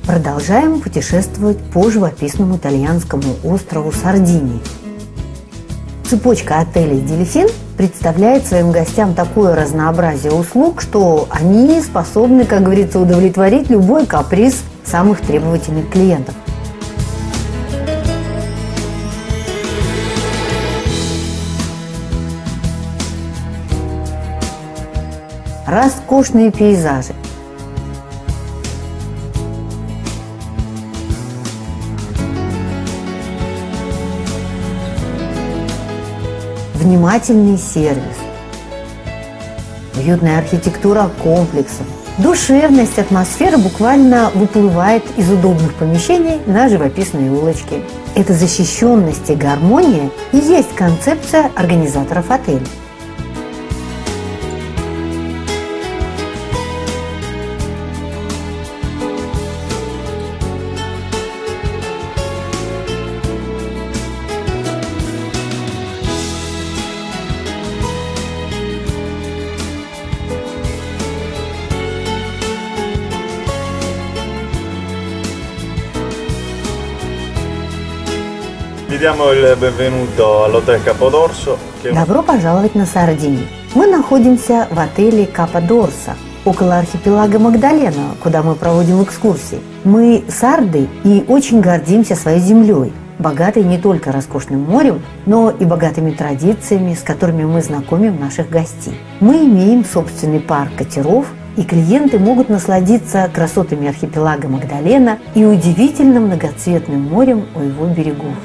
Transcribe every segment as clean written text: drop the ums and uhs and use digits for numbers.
Продолжаем путешествовать по живописному итальянскому острову Сардинии. Цепочка отелей «Дельфин» представляет своим гостям такое разнообразие услуг, что они способны, как говорится, удовлетворить любой каприз самых требовательных клиентов. Роскошные пейзажи, внимательный сервис, уютная архитектура комплексов, душевность атмосферы буквально выплывает из удобных помещений на живописные улочки. Эта защищенность и гармония и есть концепция организаторов отеля. Добро пожаловать на Сардинию. Мы находимся в отеле Каппадорса, около архипелага Магдалена, куда мы проводим экскурсии. Мы сарды и очень гордимся своей землей, богатой не только роскошным морем, но и богатыми традициями, с которыми мы знакомим наших гостей. Мы имеем собственный парк катеров, и клиенты могут насладиться красотами архипелага Магдалена и удивительным многоцветным морем у его берегов.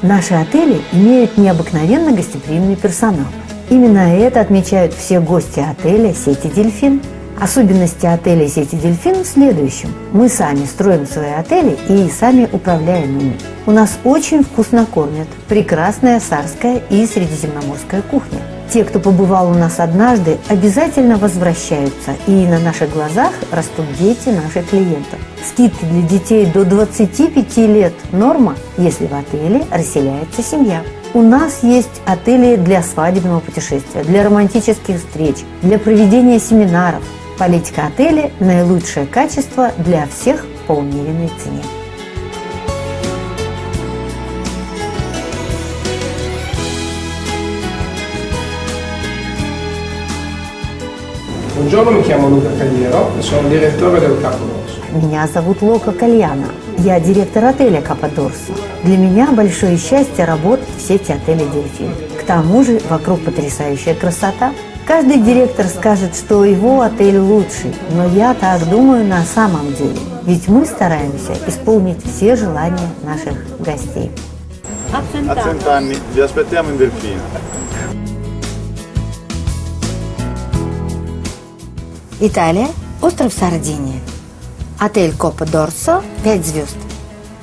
Наши отели имеют необыкновенно гостеприимный персонал. Именно это отмечают все гости отеля сети «Дельфин». Особенности отеля сети «Дельфин» в следующем. Мы сами строим свои отели и сами управляем ими. У нас очень вкусно кормят, прекрасная сарская и средиземноморская кухня. Те, кто побывал у нас однажды, обязательно возвращаются, и на наших глазах растут дети наших клиентов. Скидки для детей до 25 лет – норма, если в отеле расселяется семья. У нас есть отели для свадебного путешествия, для романтических встреч, для проведения семинаров. Политика отеля – наилучшее качество для всех по умеренной цене. Buongiorno, mi chiamo Luca Cagliero, sono direttore del Каппадорса. Меня зовут Лука Кальяно. Я директор отеля Каппадорса. Для меня большое счастье работать в сети отелей «Дельфин». К тому же вокруг потрясающая красота. Каждый директор скажет, что его отель лучший, но я так думаю на самом деле. Ведь мы стараемся исполнить все желания наших гостей. A 100 anni, vi aspettiamo in Delfino. Италия, остров Сардиния. Отель Каппадорса 5 звезд.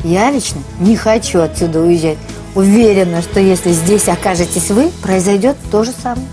Я лично не хочу отсюда уезжать. Уверена, что если здесь окажетесь вы, произойдет то же самое.